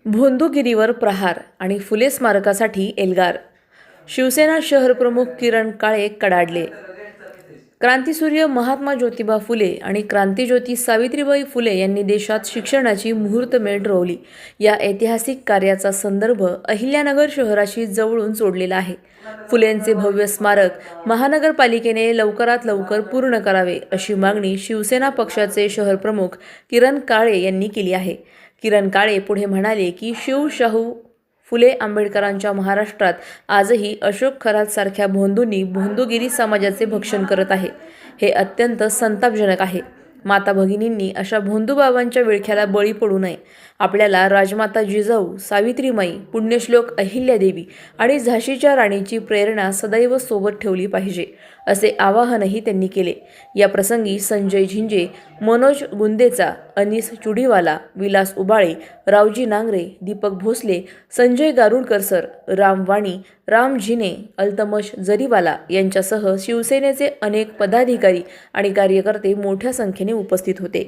भोंदूगिरीवर प्रहार आणि फुले स्मारकासाठी एल्गार. शिवसेना शहरप्रमुख किरण काळे कडाडले. क्रांतीसूर्य महात्मा ज्योतिबा फुले आणि क्रांतिज्योती सावित्रीबाई फुले यांनी देशात शिक्षणाची मुहूर्तमेढ रोवली. या ऐतिहासिक कार्याचा संदर्भ अहिल्यानगर शहराशी जवळून जोडलेला आहे. फुलेंचे भव्य स्मारक महानगरपालिकेने लवकरात लवकर पूर्ण करावे अशी मागणी शिवसेना पक्षाचे शहरप्रमुख किरण काळे यांनी केली आहे. किरण काळे पुढे म्हणाले की शाहू फुले आंबेडकरांच्या महाराष्ट्रात आजही अशोक खरात सारख्या भोंदूंनी भोंदूगिरी समाजाचे भक्षण करत आहे. हे अत्यंत संतापजनक आहे. माता भगिनींनी अशा भोंदूबाबांच्या विळख्याला बळी पडू नये. आपल्याला राजमाता जिजाऊ, सावित्रीमाई, पुण्यश्लोक अहिल्यादेवी आणि झाशीच्या राणीची प्रेरणा सदैव सोबत ठेवली पाहिजे असे आवाहनही त्यांनी केले. या प्रसंगी संजय झिंजे, मनोज गुंदेचा, अनीस चुडीवाला, विलास उबाळे, रावजी नांगरे, दीपक भोसले, संजय गारुडकर सर, राम वाणी, राम झिने, अल्तमश जरीवाला यांच्यासह शिवसेनेचे अनेक पदाधिकारी आणि कार्यकर्ते मोठ्या संख्येने उपस्थित होते.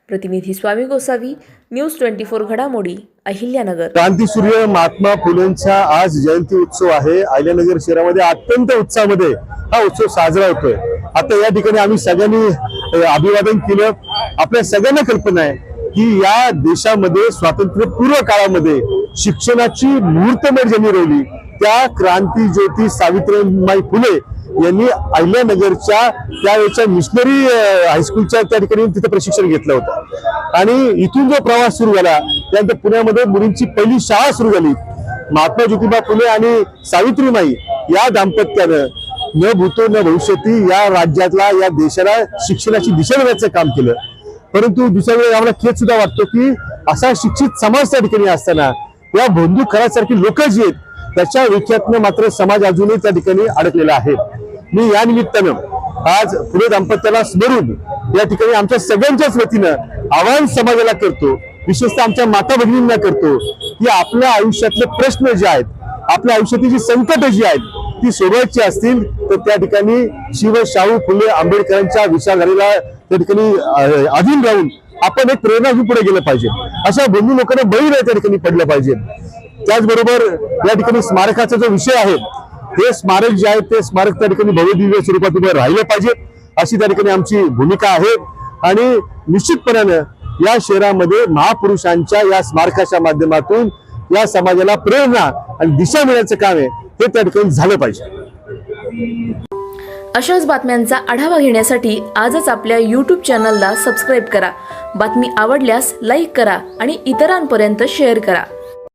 प्रतिनिधी स्वामी गोसावी, न्यूज 24 घडामोडी, अहिल्यानगर. क्रांतीसूर्य महात्मा फुलेंचा आज जयंती उत्सव आहे. अहिल्यानगर शहरामध्ये अत्यंत उत्साहामध्ये हा उत्सव साजरा होतोय. आता या ठिकाणी आम्ही सगळ्यांनी अभिवादन केलं. आपल्या सगळ्यांना कल्पना आहे की या देशामध्ये स्वातंत्र्यपूर्व काळामध्ये शिक्षणाची मुहूर्तमेढ ज्यांनी रोवली त्या क्रांतीज्योती सावित्रीबाई फुले यांनी अहिल्यानगरच्या त्यावेळेच्या मिशनरी हायस्कूलच्या त्या ठिकाणी तिथे प्रशिक्षण घेतलं होतं आणि इथून जो प्रवास सुरू झाला त्यानंतर पुण्यामध्ये मुलींची पहिली शाळा सुरू झाली. महात्मा ज्योतिबा फुले आणि सावित्रीबाई या दाम्पत्यानं न भूतो न भविष्यती या राज्यातला या देशाला शिक्षणाची दिशा देण्याचं काम केलं. परंतु दुसऱ्या वेळी आम्हाला खेद सुद्धा वाटतो की असा शिक्षित समाज त्या ठिकाणी असताना या भोंदू खरासारखी लोक जी आहेत त्याच्या विख्यातनं मात्र समाज अजूनही त्या ठिकाणी अडकलेला आहे. मी या निमित्तानं आज फुले दाम्पत्याला स्मरून या ठिकाणी आमच्या सगळ्यांच्याच वतीनं आवाहन समाजाला करतो, विशेषतः आमच्या माता भगिनींना करतो की आपल्या आयुष्यातले प्रश्न जे आहेत, आपल्या आयुष्यातली जी संकट जी आहेत ती सोडवायची असतील तर त्या ठिकाणी शाहू फुले आंबेडकरांच्या विचारधारेला त्या ठिकाणी अधीन राहून आपण एक प्रेरणा घेऊन पुढे गेलं पाहिजे. अशा बंधू लोकांना बळी नाही त्या ठिकाणी पडलं पाहिजे. त्याचबरोबर या ठिकाणी स्मारकाचा जो विषय आहे हे स्मारक जे आहे ते स्मारक त्या ठिकाणी भव्यदिव्य स्वरूपात उभं राहिलं पाहिजे अशी त्या ठिकाणी आमची भूमिका आहे. आणि निश्चितपणानं या शहरामध्ये महापुरुषांच्या या स्मारकाच्या माध्यमातून या समाजाला प्रेरणा आणि दिशा मिळण्याचं काम आहे हे त्या ठिकाणी झालं पाहिजे. अशाच बातम्यांचा आढावा घेण्यासाठी आजच आपल्या YouTube चॅनलला सबस्क्राईब करा. बातमी आवडल्यास लाईक करा आणि इतरांपर्यंत शेअर करा.